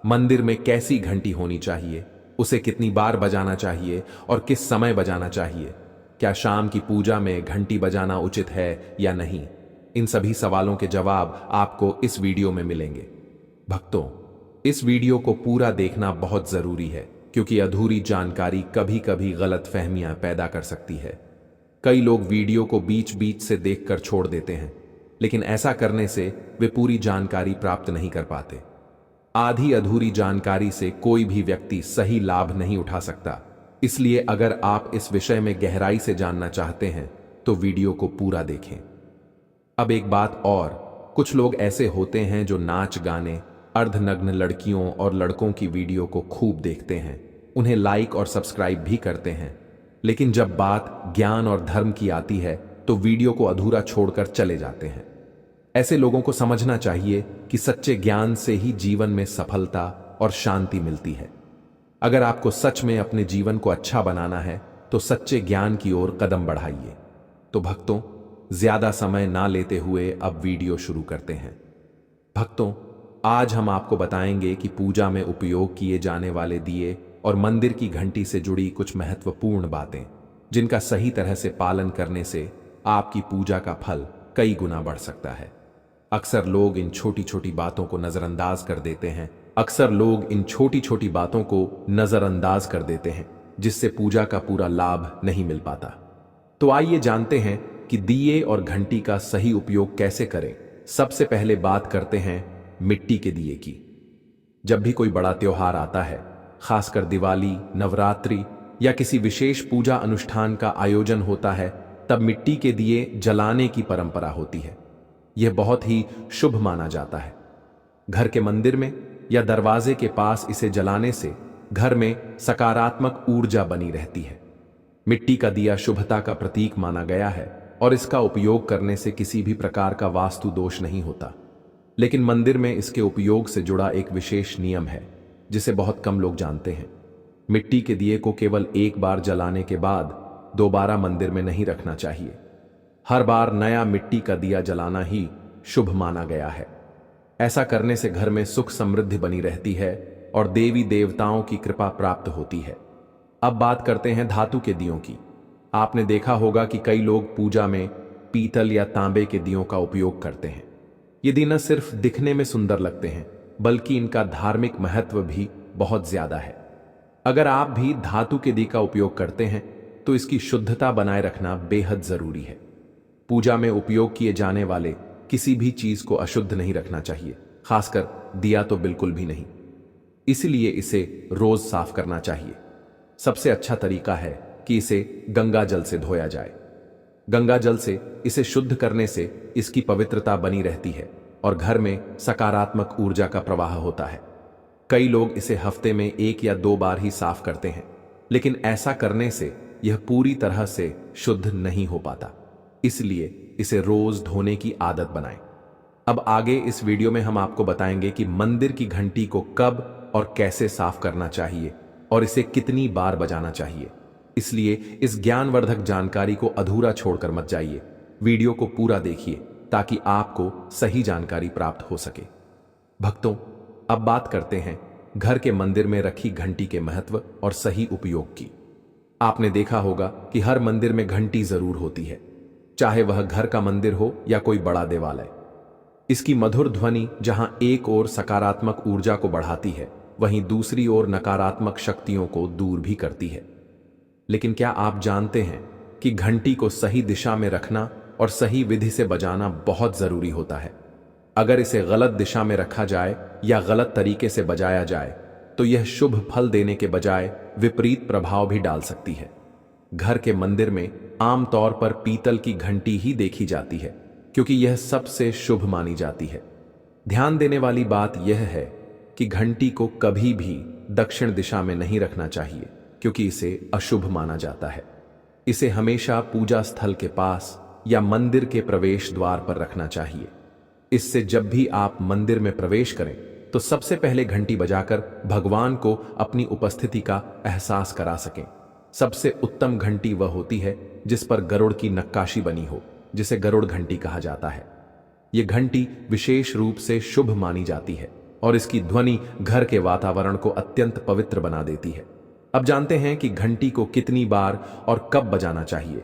मंदिर में कैसी घंटी होनी चाहिए, उसे कितनी बार बजाना चाहिए और किस समय बजाना चाहिए? क्या शाम की पूजा में घंटी बजाना उचित है या नहीं? इन सभी सवालों के जवाब आपको इस वीडियो में मिलेंगे। भक्तों, इस वीडियो को पूरा देखना बहुत जरूरी है, क्योंकि अधूरी जानकारी कभी कभी गलत फहमियां पैदा कर सकती है। कई लोग वीडियो को बीच बीच से देखकर छोड़ देते हैं, लेकिन ऐसा करने से वे पूरी जानकारी प्राप्त नहीं कर पाते। आधी अधूरी जानकारी से कोई भी व्यक्ति सही लाभ नहीं उठा सकता। इसलिए अगर आप इस विषय में गहराई से जानना चाहते हैं तो वीडियो को पूरा देखें। अब एक बात और, कुछ लोग ऐसे होते हैं जो नाच गाने, अर्धनग्न लड़कियों और लड़कों की वीडियो को खूब देखते हैं, उन्हें लाइक और सब्सक्राइब भी करते हैं, लेकिन जब बात ज्ञान और धर्म की आती है तो वीडियो को अधूरा छोड़कर चले जाते हैं। ऐसे लोगों को समझना चाहिए कि सच्चे ज्ञान से ही जीवन में सफलता और शांति मिलती है। अगर आपको सच में अपने जीवन को अच्छा बनाना है तो सच्चे ज्ञान की ओर कदम बढ़ाइए। तो भक्तों, ज्यादा समय ना लेते हुए अब वीडियो शुरू करते हैं। भक्तों, आज हम आपको बताएंगे कि पूजा में उपयोग किए जाने वाले दिए और मंदिर की घंटी से जुड़ी कुछ महत्वपूर्ण बातें, जिनका सही तरह से पालन करने से आपकी पूजा का फल कई गुना बढ़ सकता है। अक्सर लोग इन छोटी छोटी बातों को नजरअंदाज कर देते हैं, जिससे पूजा का पूरा लाभ नहीं मिल पाता। तो आइए जानते हैं कि दिए और घंटी का सही उपयोग कैसे करें। सबसे पहले बात करते हैं मिट्टी के दिए की। जब भी कोई बड़ा त्योहार आता है, खासकर दिवाली, नवरात्रि या किसी विशेष पूजा अनुष्ठान का आयोजन होता है, तब मिट्टी के दिए जलाने की परंपरा होती है। यह बहुत ही शुभ माना जाता है। घर के मंदिर में या दरवाजे के पास इसे जलाने से घर में सकारात्मक ऊर्जा बनी रहती है। मिट्टी का दिया शुभता का प्रतीक माना गया है और इसका उपयोग करने से किसी भी प्रकार का वास्तु दोष नहीं होता। लेकिन मंदिर में इसके उपयोग से जुड़ा एक विशेष नियम है जिसे बहुत कम लोग जानते हैं। मिट्टी के दिए को केवल एक बार जलाने के बाद दोबारा मंदिर में नहीं रखना चाहिए। हर बार नया मिट्टी का दिया जलाना ही शुभ माना गया है। ऐसा करने से घर में सुख समृद्धि बनी रहती है और देवी देवताओं की कृपा प्राप्त होती है। अब बात करते हैं धातु के दियों की। आपने देखा होगा कि कई लोग पूजा में पीतल या तांबे के दियों का उपयोग करते हैं। ये दिए न सिर्फ दिखने में सुंदर लगते हैं बल्कि इनका धार्मिक महत्व भी बहुत ज्यादा है। अगर आप भी धातु के दिए का उपयोग करते हैं तो इसकी शुद्धता बनाए रखना बेहद जरूरी है। पूजा में उपयोग किए जाने वाले किसी भी चीज को अशुद्ध नहीं रखना चाहिए, खासकर दिया तो बिल्कुल भी नहीं। इसलिए इसे रोज साफ करना चाहिए। सबसे अच्छा तरीका है कि इसे गंगा जल से धोया जाए। गंगा जल से इसे शुद्ध करने से इसकी पवित्रता बनी रहती है और घर में सकारात्मक ऊर्जा का प्रवाह होता है। कई लोग इसे हफ्ते में 1 या 2 बार ही साफ करते हैं, लेकिन ऐसा करने से यह पूरी तरह से शुद्ध नहीं हो पाता। इसलिए इसे रोज धोने की आदत बनाएं। अब आगे इस वीडियो में हम आपको बताएंगे कि मंदिर की घंटी को कब और कैसे साफ करना चाहिए और इसे कितनी बार बजाना चाहिए। इसलिए इस ज्ञानवर्धक जानकारी को अधूरा छोड़कर मत जाइए। वीडियो को पूरा देखिए ताकि आपको सही जानकारी प्राप्त हो सके। भक्तों, अब बात करते हैं घर के मंदिर में रखी घंटी के महत्व और सही उपयोग की। आपने देखा होगा कि हर मंदिर में घंटी जरूर होती है, चाहे वह घर का मंदिर हो या कोई बड़ा देवालय। इसकी मधुर ध्वनि जहां एक ओर सकारात्मक ऊर्जा को बढ़ाती है, वहीं दूसरी ओर नकारात्मक शक्तियों को दूर भी करती है। लेकिन क्या आप जानते हैं कि घंटी को सही दिशा में रखना और सही विधि से बजाना बहुत जरूरी होता है। अगर इसे गलत दिशा में रखा जाए या गलत तरीके से बजाया जाए तो यह शुभ फल देने के बजाय विपरीत प्रभाव भी डाल सकती है। घर के मंदिर में आमतौर पर पीतल की घंटी ही देखी जाती है क्योंकि यह सबसे शुभ मानी जाती है। ध्यान देने वाली बात यह है कि घंटी को कभी भी दक्षिण दिशा में नहीं रखना चाहिए क्योंकि इसे अशुभ माना जाता है। इसे हमेशा पूजा स्थल के पास या मंदिर के प्रवेश द्वार पर रखना चाहिए। इससे जब भी आप मंदिर में प्रवेश करें तो सबसे पहले घंटी बजाकर भगवान को अपनी उपस्थिति का एहसास करा सकें। सबसे उत्तम घंटी वह होती है जिस पर गरुड़ की नक्काशी बनी हो, जिसे गरुड़ घंटी कहा जाता है। यह घंटी विशेष रूप से शुभ मानी जाती है और इसकी ध्वनि घर के वातावरण को अत्यंत पवित्र बना देती है। अब जानते हैं कि घंटी को कितनी बार और कब बजाना चाहिए।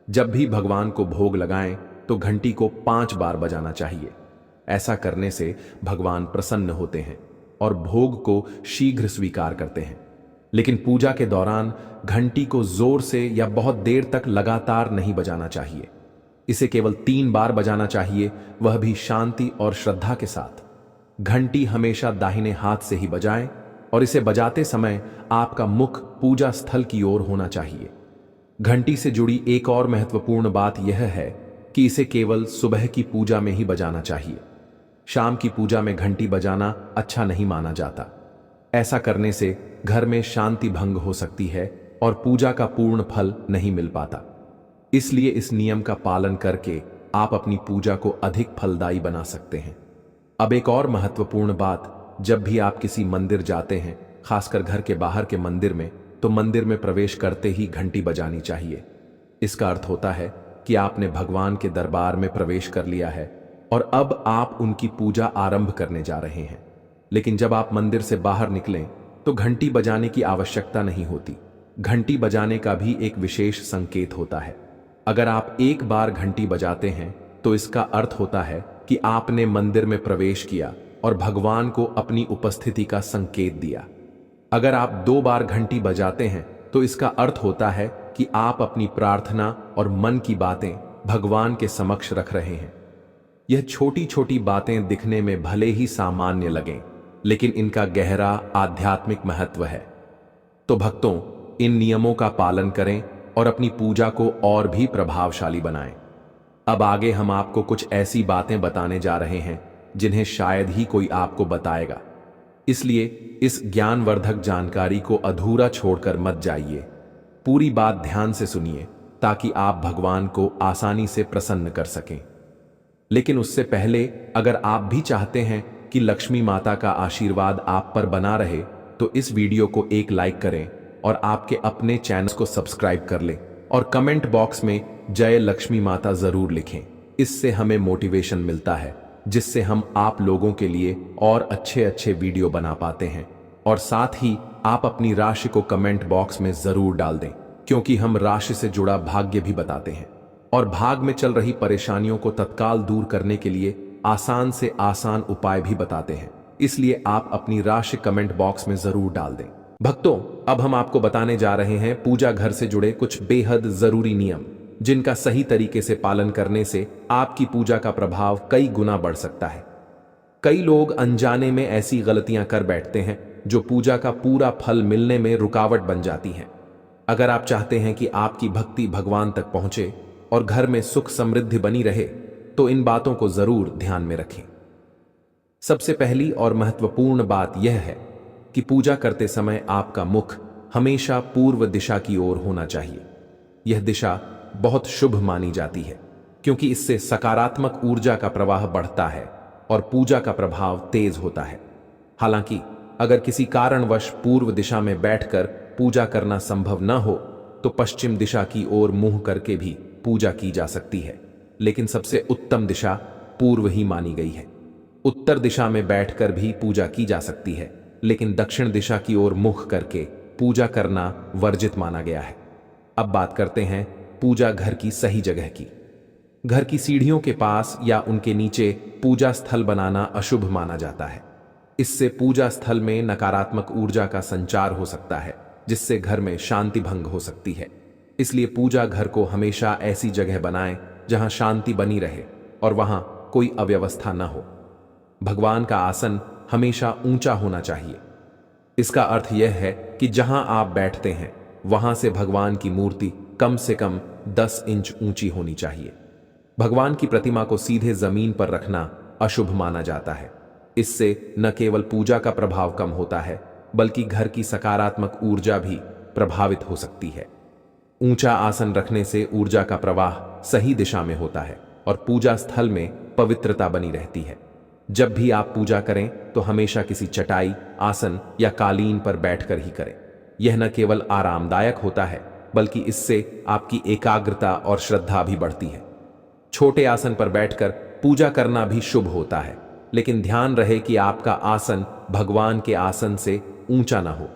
जब भी भगवान को भोग लगाएं तो घंटी को 5 बार बजाना चाहिए। ऐसा करने से भगवान प्रसन्न होते हैं और भोग को शीघ्र स्वीकार करते हैं। लेकिन पूजा के दौरान घंटी को जोर से या बहुत देर तक लगातार नहीं बजाना चाहिए। इसे केवल 3 बार बजाना चाहिए, वह भी शांति और श्रद्धा के साथ। घंटी हमेशा दाहिने हाथ से ही बजाएं और इसे बजाते समय आपका मुख पूजा स्थल की ओर होना चाहिए। घंटी से जुड़ी एक और महत्वपूर्ण बात यह है कि इसे केवल सुबह की पूजा में ही बजाना चाहिए। शाम की पूजा में घंटी बजाना अच्छा नहीं माना जाता। ऐसा करने से घर में शांति भंग हो सकती है और पूजा का पूर्ण फल नहीं मिल पाता। इसलिए इस नियम का पालन करके आप अपनी पूजा को अधिक फलदायी बना सकते हैं। अब एक और महत्वपूर्ण बात, जब भी आप किसी मंदिर जाते हैं, खासकर घर के बाहर के मंदिर में, तो मंदिर में प्रवेश करते ही घंटी बजानी चाहिए। इसका अर्थ होता है कि आपने भगवान के दरबार में प्रवेश कर लिया है और अब आप उनकी पूजा आरंभ करने जा रहे हैं। लेकिन जब आप मंदिर से बाहर निकलें तो घंटी बजाने की आवश्यकता नहीं होती। घंटी बजाने का भी एक विशेष संकेत होता है। अगर आप एक बार घंटी बजाते हैं तो इसका अर्थ होता है कि आपने मंदिर में प्रवेश किया और भगवान को अपनी उपस्थिति का संकेत दिया। अगर आप 2 बार घंटी बजाते हैं तो इसका अर्थ होता है कि आप अपनी प्रार्थना और मन की बातें भगवान के समक्ष रख रहे हैं। यह छोटी छोटी बातें दिखने में भले ही सामान्य लगें, लेकिन इनका गहरा आध्यात्मिक महत्व है। तो भक्तों, इन नियमों का पालन करें और अपनी पूजा को और भी प्रभावशाली बनाएं। अब आगे हम आपको कुछ ऐसी बातें बताने जा रहे हैं जिन्हें शायद ही कोई आपको बताएगा। इसलिए इस ज्ञानवर्धक जानकारी को अधूरा छोड़कर मत जाइए। पूरी बात ध्यान से सुनिए ताकि आप भगवान को आसानी से प्रसन्न कर सकें। लेकिन उससे पहले अगर आप भी चाहते हैं कि लक्ष्मी माता का आशीर्वाद आप पर बना रहे तो इस वीडियो को एक लाइक करें और आपके अपने चैनल को सब्सक्राइब कर लें और कमेंट बॉक्स में जय लक्ष्मी माता जरूर लिखें। इससे हमें मोटिवेशन मिलता है जिससे हम आप लोगों के लिए और अच्छे अच्छे वीडियो बना पाते हैं। और साथ ही आप अपनी राशि को कमेंट बॉक्स में जरूर डाल दें क्योंकि हम राशि से जुड़ा भाग्य भी बताते हैं और भाग में चल रही परेशानियों को तत्काल दूर करने के लिए आसान से आसान उपाय भी बताते हैं। इसलिए आप अपनी राशि कमेंट बॉक्स में जरूर डाल दें। भक्तों, अब हम आपको बताने जा रहे हैं पूजा घर से जुड़े कुछ बेहद जरूरी नियम जिनका सही तरीके से पालन करने से आपकी पूजा का प्रभाव कई गुना बढ़ सकता है। कई लोग अनजाने में ऐसी गलतियां कर बैठते हैं जो पूजा का पूरा फल मिलने में रुकावट बन जाती हैं। अगर आप चाहते हैं कि आपकी भक्ति भगवान तक पहुंचे और घर में सुख समृद्धि बनी रहे तो इन बातों को जरूर ध्यान में रखें। सबसे पहली और महत्वपूर्ण बात यह है कि पूजा करते समय आपका मुख हमेशा पूर्व दिशा की ओर होना चाहिए। यह दिशा बहुत शुभ मानी जाती है क्योंकि इससे सकारात्मक ऊर्जा का प्रवाह बढ़ता है और पूजा का प्रभाव तेज होता है। हालांकि अगर किसी कारणवश पूर्व दिशा में बैठकर पूजा करना संभव न हो तो पश्चिम दिशा की ओर मुंह करके भी पूजा की जा सकती है, लेकिन सबसे उत्तम दिशा पूर्व ही मानी गई है। उत्तर दिशा में बैठकर भी पूजा की जा सकती है, लेकिन दक्षिण दिशा की ओर मुख करके पूजा करना वर्जित माना गया है। अब बात करते हैं पूजा घर की सही जगह की। घर की सीढ़ियों के पास या उनके नीचे पूजा स्थल बनाना अशुभ माना जाता है। इससे पूजा स्थल में नकारात्मक ऊर्जा का संचार हो सकता है जिससे घर में शांति भंग हो सकती है। इसलिए पूजा घर को हमेशा ऐसी जगह बनाएं जहां शांति बनी रहे और वहां कोई अव्यवस्था न हो। भगवान का आसन हमेशा ऊंचा होना चाहिए। इसका अर्थ यह है कि जहां आप बैठते हैं वहां से भगवान की मूर्ति कम से कम 10 इंच ऊंची होनी चाहिए। भगवान की प्रतिमा को सीधे जमीन पर रखना अशुभ माना जाता है। इससे न केवल पूजा का प्रभाव कम होता है बल्कि घर की सकारात्मक ऊर्जा भी प्रभावित हो सकती है। ऊंचा आसन रखने से ऊर्जा का प्रवाह सही दिशा में होता है और पूजा स्थल में पवित्रता बनी रहती है। जब भी आप पूजा करें तो हमेशा किसी चटाई, आसन या कालीन पर बैठकर ही करें। यह न केवल आरामदायक होता है बल्कि इससे आपकी एकाग्रता और श्रद्धा भी बढ़ती है। छोटे आसन पर बैठकर पूजा करना भी शुभ होता है, लेकिन ध्यान रहे कि आपका आसन भगवान के आसन से ऊंचा ना हो।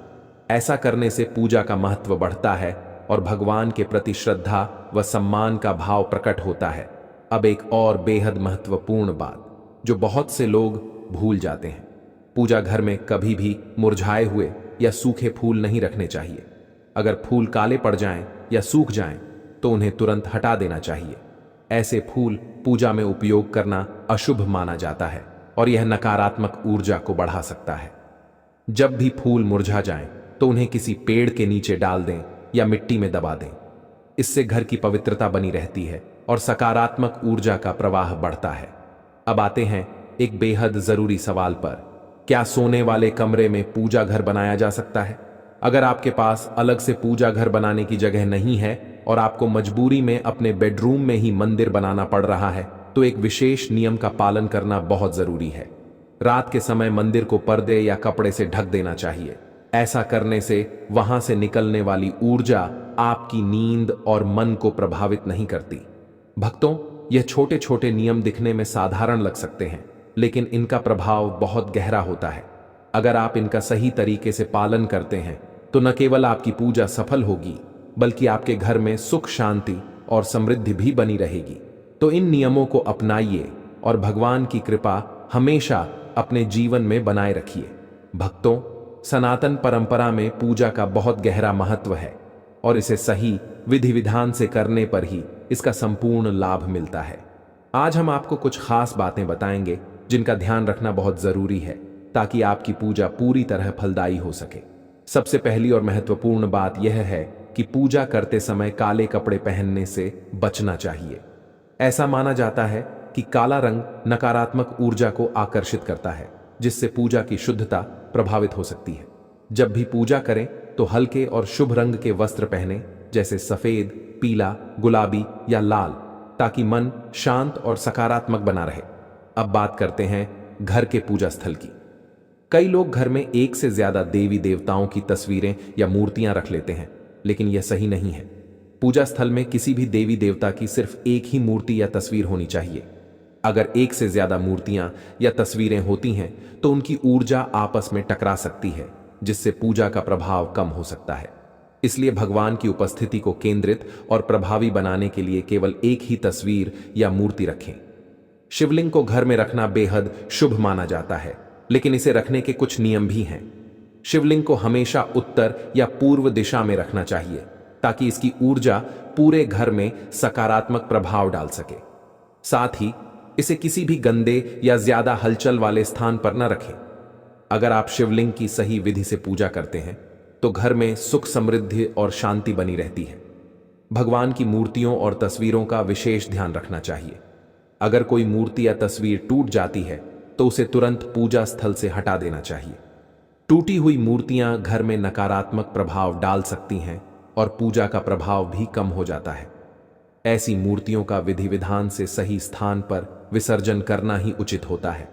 ऐसा करने से पूजा का महत्व बढ़ता है और भगवान के प्रति श्रद्धा व सम्मान का भाव प्रकट होता है। अब एक और बेहद महत्वपूर्ण बात जो बहुत से लोग भूल जाते हैं, पूजा घर में कभी भी मुरझाए हुए या सूखे फूल नहीं रखने चाहिए। अगर फूल काले पड़ जाएं या सूख जाएं तो उन्हें तुरंत हटा देना चाहिए। ऐसे फूल पूजा में उपयोग करना अशुभ माना जाता है और यह नकारात्मक ऊर्जा को बढ़ा सकता है। जब भी फूल मुरझा जाएं तो उन्हें किसी पेड़ के नीचे डाल दें या मिट्टी में दबा दें। इससे घर की पवित्रता बनी रहती है और सकारात्मक ऊर्जा का प्रवाह बढ़ता है। अब आते हैं एक बेहद जरूरी सवाल पर, क्या सोने वाले कमरे में पूजा घर बनाया जा सकता है? अगर आपके पास अलग से पूजा घर बनाने की जगह नहीं है और आपको मजबूरी में अपने बेडरूम में ही मंदिर बनाना पड़ रहा है तो एक विशेष नियम का पालन करना बहुत जरूरी है। रात के समय मंदिर को पर्दे या कपड़े से ढक देना चाहिए। ऐसा करने से वहां से निकलने वाली ऊर्जा आपकी नींद और मन को प्रभावित नहीं करती। भक्तों, यह छोटे छोटे नियम दिखने में साधारण लग सकते हैं, लेकिन इनका प्रभाव बहुत गहरा होता है। अगर आप इनका सही तरीके से पालन करते हैं तो न केवल आपकी पूजा सफल होगी बल्कि आपके घर में सुख, शांति और समृद्धि भी बनी रहेगी। तो इन नियमों को अपनाइए और भगवान की कृपा हमेशा अपने जीवन में बनाए रखिए। भक्तों, सनातन परंपरा में पूजा का बहुत गहरा महत्व है और इसे सही विधि विधान से करने पर ही इसका संपूर्ण लाभ मिलता है। आज हम आपको कुछ खास बातें बताएंगे जिनका ध्यान रखना बहुत जरूरी है ताकि आपकी पूजा पूरी तरह फलदायी हो सके। सबसे पहली और महत्वपूर्ण बात यह है कि पूजा करते समय काले कपड़े पहनने से बचना चाहिए। ऐसा माना जाता है कि काला रंग नकारात्मक ऊर्जा को आकर्षित करता है, जिससे पूजा की शुद्धता प्रभावित हो सकती है। जब भी पूजा करें तो हल्के और शुभ रंग के वस्त्र पहने, जैसे सफेद, पीला, गुलाबी या लाल, ताकि मन शांत और सकारात्मक बना रहे। अब बात करते हैं घर के पूजा स्थल की। कई लोग घर में एक से ज्यादा देवी देवताओं की तस्वीरें या मूर्तियां रख लेते हैं, लेकिन यह सही नहीं है। पूजा स्थल में किसी भी देवी देवता की सिर्फ एक ही मूर्ति या तस्वीर होनी चाहिए। अगर एक से ज्यादा मूर्तियां या तस्वीरें होती हैं तो उनकी ऊर्जा आपस में टकरा सकती है, जिससे पूजा का प्रभाव कम हो सकता है। इसलिए भगवान की उपस्थिति को केंद्रित और प्रभावी बनाने के लिए केवल एक ही तस्वीर या मूर्ति रखें। शिवलिंग को घर में रखना बेहद शुभ माना जाता है, लेकिन इसे रखने के कुछ नियम भी हैं। शिवलिंग को हमेशा उत्तर या पूर्व दिशा में रखना चाहिए, ताकि इसकी ऊर्जा पूरे घर में सकारात्मक प्रभाव डाल सके। साथ ही इसे किसी भी गंदे या ज्यादा हलचल वाले स्थान पर न रखें। अगर आप शिवलिंग की सही विधि से पूजा करते हैं तो घर में सुख, समृद्धि और शांति बनी रहती है। भगवान की मूर्तियों और तस्वीरों का विशेष ध्यान रखना चाहिए। अगर कोई मूर्ति या तस्वीर टूट जाती है तो उसे तुरंत पूजा स्थल से हटा देना चाहिए। टूटी हुई मूर्तियां घर में नकारात्मक प्रभाव डाल सकती हैं और पूजा का प्रभाव भी कम हो जाता है। ऐसी मूर्तियों का विधि विधान से सही स्थान पर विसर्जन करना ही उचित होता है।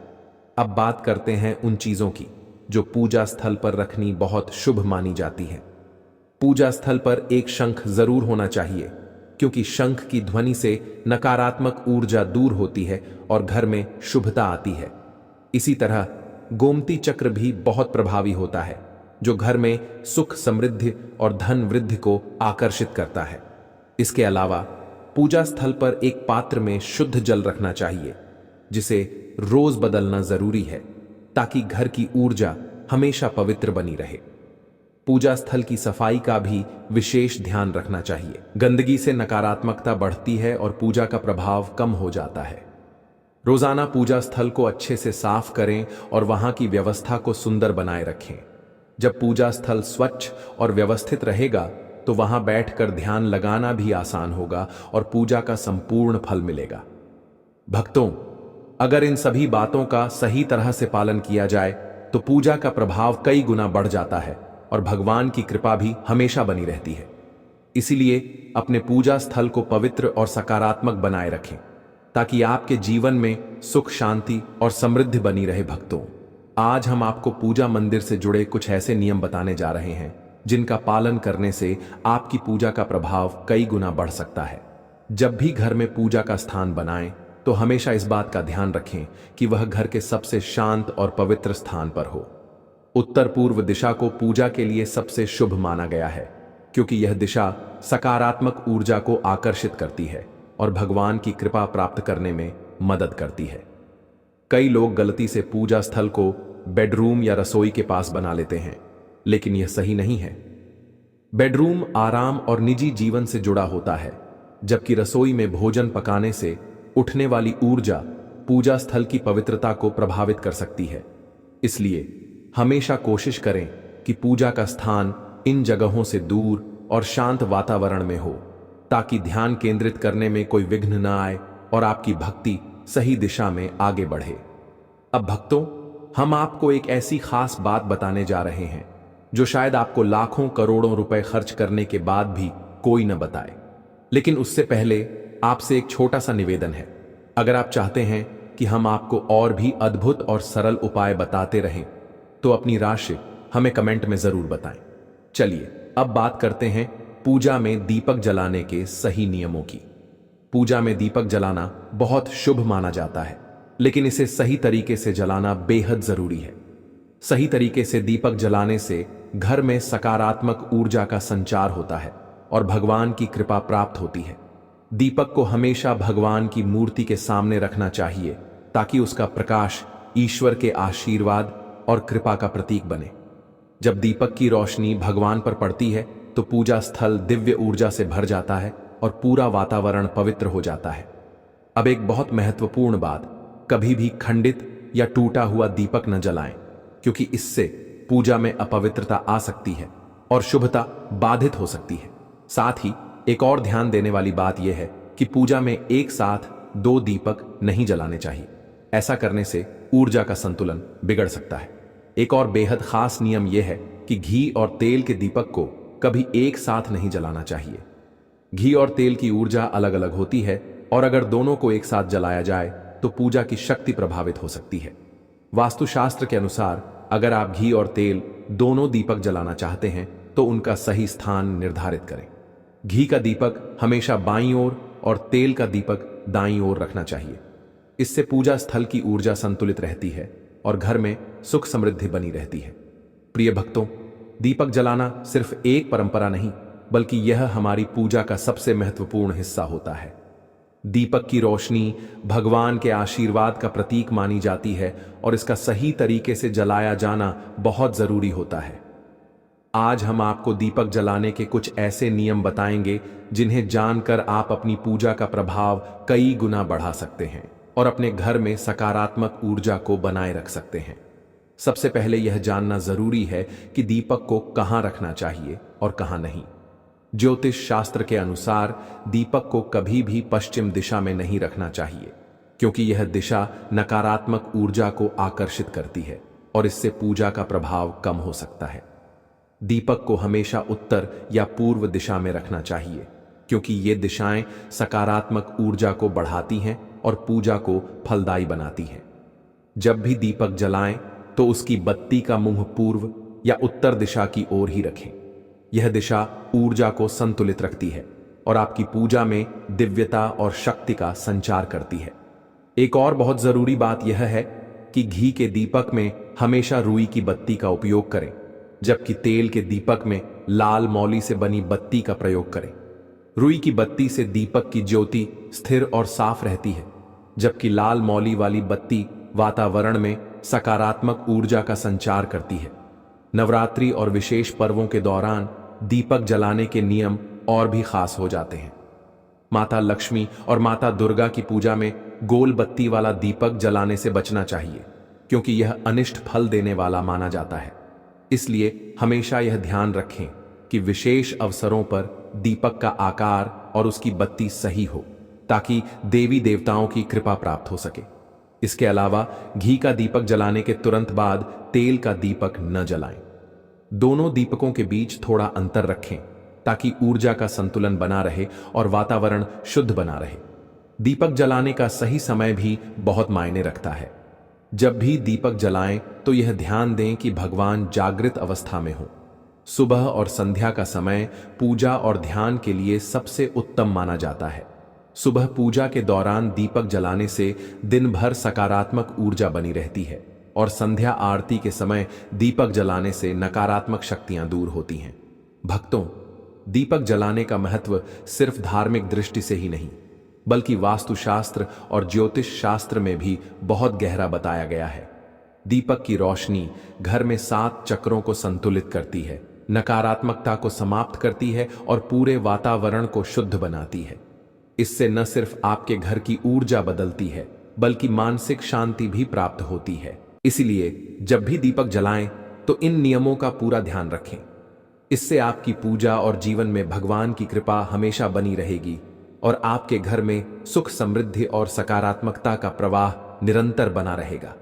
अब बात करते हैं उन चीजों की जो पूजा स्थल पर रखनी बहुत शुभ मानी जाती है। पूजा स्थल पर एक शंख जरूर होना चाहिए, क्योंकि शंख की ध्वनि से नकारात्मक ऊर्जा दूर होती है और घर में शुभता आती है। इसी तरह गोमती चक्र भी बहुत प्रभावी होता है, जो घर में सुख, समृद्धि और धन वृद्धि को आकर्षित करता है। इसके अलावा पूजा स्थल पर एक पात्र में शुद्ध जल रखना चाहिए, जिसे रोज बदलना जरूरी है, ताकि घर की ऊर्जा हमेशा पवित्र बनी रहे। पूजा स्थल की सफाई का भी विशेष ध्यान रखना चाहिए। गंदगी से नकारात्मकता बढ़ती है और पूजा का प्रभाव कम हो जाता है। रोजाना पूजा स्थल को अच्छे से साफ करें और वहां की व्यवस्था को सुंदर बनाए रखें। जब पूजा स्थल स्वच्छ और व्यवस्थित रहेगा तो वहां बैठकर ध्यान लगाना भी आसान होगा और पूजा का संपूर्ण फल मिलेगा। भक्तों, अगर इन सभी बातों का सही तरह से पालन किया जाए तो पूजा का प्रभाव कई गुना बढ़ जाता है और भगवान की कृपा भी हमेशा बनी रहती है। इसीलिए अपने पूजा स्थल को पवित्र और सकारात्मक बनाए रखें, ताकि आपके जीवन में सुख, शांति और समृद्धि बनी रहे। भक्तों, आज हम आपको पूजा मंदिर से जुड़े कुछ ऐसे नियम बताने जा रहे हैं जिनका पालन करने से आपकी पूजा का प्रभाव कई गुना बढ़ सकता है। जब भी घर में पूजा का स्थान बनाएं तो हमेशा इस बात का ध्यान रखें कि वह घर के सबसे शांत और पवित्र स्थान पर हो। उत्तर पूर्व दिशा को पूजा के लिए सबसे शुभ माना गया है, क्योंकि यह दिशा सकारात्मक ऊर्जा को आकर्षित करती है और भगवान की कृपा प्राप्त करने में मदद करती है। कई लोग गलती से पूजा स्थल को बेडरूम या रसोई के पास बना लेते हैं, लेकिन यह सही नहीं है। बेडरूम आराम और निजी जीवन से जुड़ा होता है, जबकि रसोई में भोजन पकाने से उठने वाली ऊर्जा पूजा स्थल की पवित्रता को प्रभावित कर सकती है। इसलिए हमेशा कोशिश करें कि पूजा का स्थान इन जगहों से दूर और शांत वातावरण में हो, ताकि ध्यान केंद्रित करने में कोई विघ्न न आए और आपकी भक्ति सही दिशा में आगे बढ़े। अब भक्तों, हम आपको एक ऐसी खास बात बताने जा रहे हैं जो शायद आपको लाखों करोड़ों रुपए खर्च करने के बाद भी कोई न बताए। लेकिन उससे पहले आपसे एक छोटा सा निवेदन है। अगर आप चाहते हैं कि हम आपको और भी अद्भुत और सरल उपाय बताते रहें तो अपनी राशि हमें कमेंट में जरूर बताएं। चलिए अब बात करते हैं पूजा में दीपक जलाने के सही नियमों की। पूजा में दीपक जलाना बहुत शुभ माना जाता है, लेकिन इसे सही तरीके से जलाना बेहद जरूरी है। सही तरीके से दीपक जलाने से घर में सकारात्मक ऊर्जा का संचार होता है और भगवान की कृपा प्राप्त होती है। दीपक को हमेशा भगवान की मूर्ति के सामने रखना चाहिए, ताकि उसका प्रकाश ईश्वर के आशीर्वाद और कृपा का प्रतीक बने। जब दीपक की रोशनी भगवान पर पड़ती है तो पूजा स्थल दिव्य ऊर्जा से भर जाता है और पूरा वातावरण पवित्र हो जाता है। अब एक बहुत महत्वपूर्ण बात, कभी भी खंडित या टूटा हुआ दीपक न जलाएं, क्योंकि इससे पूजा में अपवित्रता आ सकती है और शुभता बाधित हो सकती है। साथ ही एक और ध्यान देने वाली बात यह है कि पूजा में एक साथ 2 दीपक नहीं जलाने चाहिए। ऐसा करने से ऊर्जा का संतुलन बिगड़ सकता है। एक और बेहद खास नियम यह है कि घी और तेल के दीपक को कभी एक साथ नहीं जलाना चाहिए। घी और तेल की ऊर्जा अलग अलग होती है, और अगर दोनों को एक साथ जलाया जाए तो पूजा की शक्ति प्रभावित हो सकती है। वास्तुशास्त्र के अनुसार अगर आप घी और तेल दोनों दीपक जलाना चाहते हैं तो उनका सही स्थान निर्धारित करें। घी का दीपक हमेशा बाईं ओर और तेल का दीपक दाईं ओर रखना चाहिए। इससे पूजा स्थल की ऊर्जा संतुलित रहती है और घर में सुख समृद्धि बनी रहती है। प्रिय भक्तों, दीपक जलाना सिर्फ एक परंपरा नहीं बल्कि यह हमारी पूजा का सबसे महत्वपूर्ण हिस्सा होता है। दीपक की रोशनी भगवान के आशीर्वाद का प्रतीक मानी जाती है और इसका सही तरीके से जलाया जाना बहुत जरूरी होता है। आज हम आपको दीपक जलाने के कुछ ऐसे नियम बताएंगे जिन्हें जानकर आप अपनी पूजा का प्रभाव कई गुना बढ़ा सकते हैं और अपने घर में सकारात्मक ऊर्जा को बनाए रख सकते हैं। सबसे पहले यह जानना जरूरी है कि दीपक को कहां रखना चाहिए और कहां नहीं। ज्योतिष शास्त्र के अनुसार दीपक को कभी भी पश्चिम दिशा में नहीं रखना चाहिए, क्योंकि यह दिशा नकारात्मक ऊर्जा को आकर्षित करती है और इससे पूजा का प्रभाव कम हो सकता है। दीपक को हमेशा उत्तर या पूर्व दिशा में रखना चाहिए, क्योंकि ये दिशाएं सकारात्मक ऊर्जा को बढ़ाती हैं और पूजा को फलदायी बनाती हैं। जब भी दीपक जलाएं तो उसकी बत्ती का मुंह पूर्व या उत्तर दिशा की ओर ही रखें। यह दिशा ऊर्जा को संतुलित रखती है और आपकी पूजा में दिव्यता और शक्ति का संचार करती है। एक और बहुत जरूरी बात यह है कि घी के दीपक में हमेशा रुई की बत्ती का उपयोग करें, जबकि तेल के दीपक में लाल मौली से बनी बत्ती का प्रयोग करें। रुई की बत्ती से दीपक की ज्योति स्थिर और साफ रहती है, जबकि लाल मौली वाली बत्ती वातावरण में सकारात्मक ऊर्जा का संचार करती है। नवरात्रि और विशेष पर्वों के दौरान दीपक जलाने के नियम और भी खास हो जाते हैं। माता लक्ष्मी और माता दुर्गा की पूजा में गोल बत्ती वाला दीपक जलाने से बचना चाहिए, क्योंकि यह अनिष्ट फल देने वाला माना जाता है। इसलिए हमेशा यह ध्यान रखें कि विशेष अवसरों पर दीपक का आकार और उसकी बत्ती सही हो, ताकि देवी देवताओं की कृपा प्राप्त हो सके। इसके अलावा घी का दीपक जलाने के तुरंत बाद तेल का दीपक न जलाएं। दोनों दीपकों के बीच थोड़ा अंतर रखें ताकि ऊर्जा का संतुलन बना रहे और वातावरण शुद्ध बना रहे। दीपक जलाने का सही समय भी बहुत मायने रखता है। जब भी दीपक जलाएं तो यह ध्यान दें कि भगवान जागृत अवस्था में हो। सुबह और संध्या का समय पूजा और ध्यान के लिए सबसे उत्तम माना जाता है। सुबह पूजा के दौरान दीपक जलाने से दिन भर सकारात्मक ऊर्जा बनी रहती है और संध्या आरती के समय दीपक जलाने से नकारात्मक शक्तियां दूर होती हैं। भक्तों, दीपक जलाने का महत्व सिर्फ धार्मिक दृष्टि से ही नहीं बल्कि वास्तुशास्त्र और ज्योतिष शास्त्र में भी बहुत गहरा बताया गया है। दीपक की रोशनी घर में 7 चक्रों को संतुलित करती है, नकारात्मकता को समाप्त करती है और पूरे वातावरण को शुद्ध बनाती है। इससे न सिर्फ आपके घर की ऊर्जा बदलती है बल्कि मानसिक शांति भी प्राप्त होती है। इसलिए जब भी दीपक जलाएं तो इन नियमों का पूरा ध्यान रखें। इससे आपकी पूजा और जीवन में भगवान की कृपा हमेशा बनी रहेगी और आपके घर में सुख, समृद्धि और सकारात्मकता का प्रवाह निरंतर बना रहेगा।